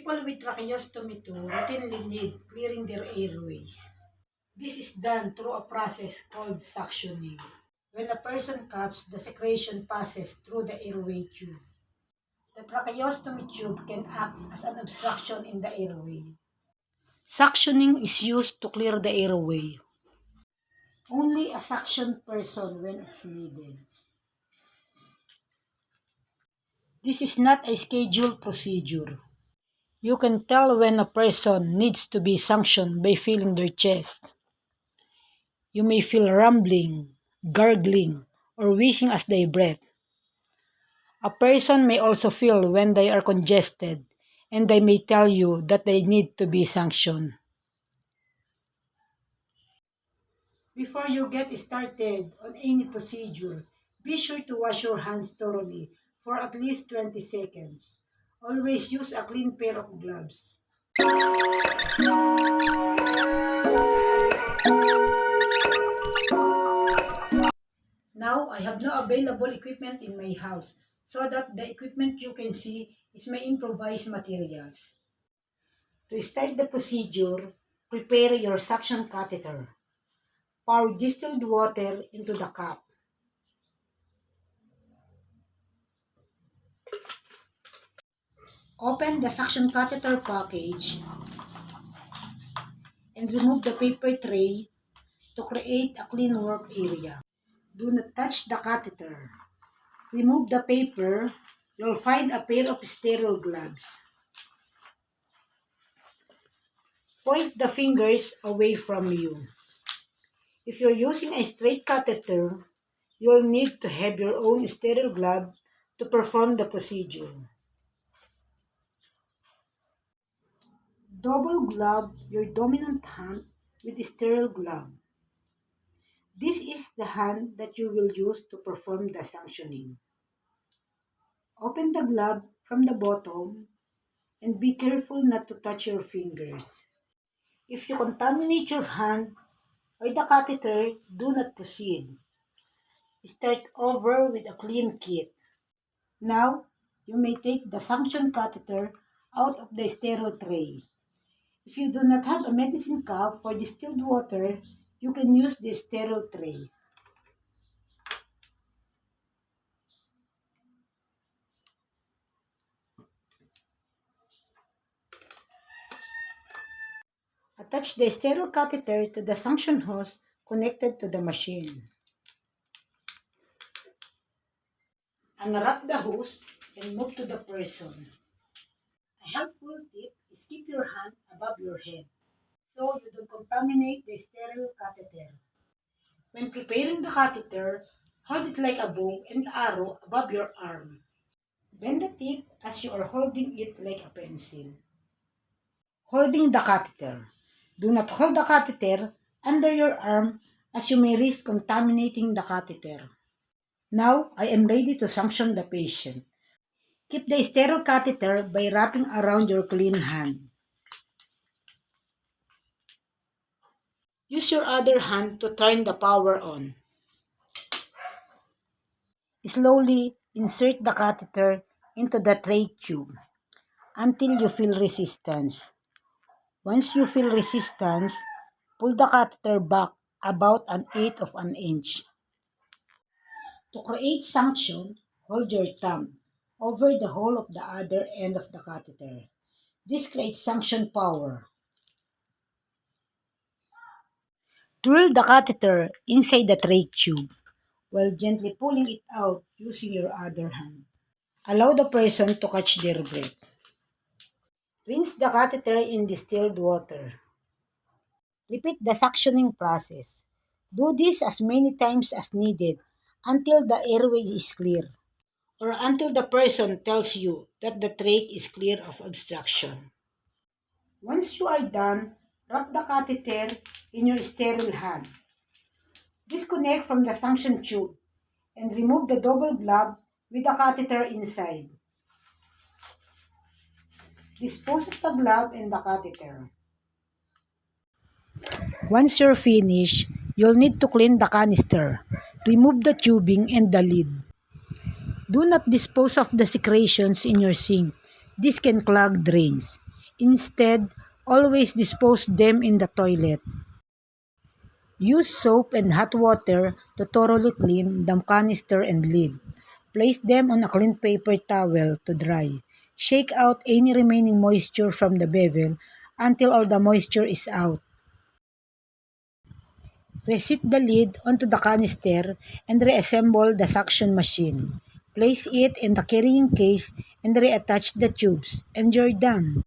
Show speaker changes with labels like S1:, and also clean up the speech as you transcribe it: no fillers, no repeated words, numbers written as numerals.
S1: People with tracheostomy routinely need clearing their airways. This is done through a process called suctioning. When a person coughs, the secretion passes through the airway tube. The tracheostomy tube can act as an obstruction in the airway. Suctioning is used to clear the airway. Only a suction person when it's needed. This is not a scheduled procedure. You can tell when a person needs to be suctioned by feeling their chest. You may feel rumbling, gargling, or wheezing as they breathe. A person may also feel when they are congested, and they may tell you that they need to be suctioned. Before you get started on any procedure, be sure to wash your hands thoroughly for at least 20 seconds. Always use a clean pair of gloves. Now, I have no available equipment in my house, so that the equipment you can see is my improvised materials. To start the procedure, prepare your suction catheter. Pour distilled water into the cup. Open the suction catheter package and remove the paper tray to create a clean work area. Do not touch the catheter. Remove the paper. You'll find a pair of sterile gloves. Point the fingers away from you. If you're using a straight catheter, you'll need to have your own sterile glove to perform the procedure. Double glove your dominant hand with a sterile glove. This is the hand that you will use to perform the suctioning. Open the glove from the bottom and be careful not to touch your fingers. If you contaminate your hand or the catheter, do not proceed. Start over with a clean kit. Now, you may take the suction catheter out of the sterile tray. If you do not have a medicine cup for distilled water, you can use the sterile tray. Attach the sterile catheter to the suction hose connected to the machine. Unwrap the hose and move to the person. A helpful tip is keep your hand above your head so you don't contaminate the sterile catheter. When preparing the catheter, hold it like a bow and arrow above your arm. Bend the tip as you are holding it like a pencil. Holding the catheter. Do not hold the catheter under your arm as you may risk contaminating the catheter. Now, I am ready to suction the patient. Keep the sterile catheter by wrapping around your clean hand. Use your other hand to turn the power on. Slowly insert the catheter into the trach tube until you feel resistance. Once you feel resistance, pull the catheter back about 1/8 of an inch. To create suction, hold your thumb over the hole of the other end of the catheter. This creates suction power. Twirl the catheter inside the trach tube while gently pulling it out using your other hand. Allow the person to catch their breath. Rinse the catheter in distilled water. Repeat the suctioning process. Do this as many times as needed until the airway is clear or until the person tells you that the trach is clear of obstruction. Once you are done, wrap the catheter in your sterile hand. Disconnect from the suction tube and remove the double glove with the catheter inside. Dispose of the glove and the catheter. Once you're finished, you'll need to clean the canister. Remove the tubing and the lid. Do not dispose of the secretions in your sink. This can clog drains. Instead, always dispose them in the toilet. Use soap and hot water to thoroughly clean the canister and lid. Place them on a clean paper towel to dry. Shake out any remaining moisture from the bevel until all the moisture is out. Reset the lid onto the canister and reassemble the suction machine. Place it in the carrying case and reattach the tubes, and you're done.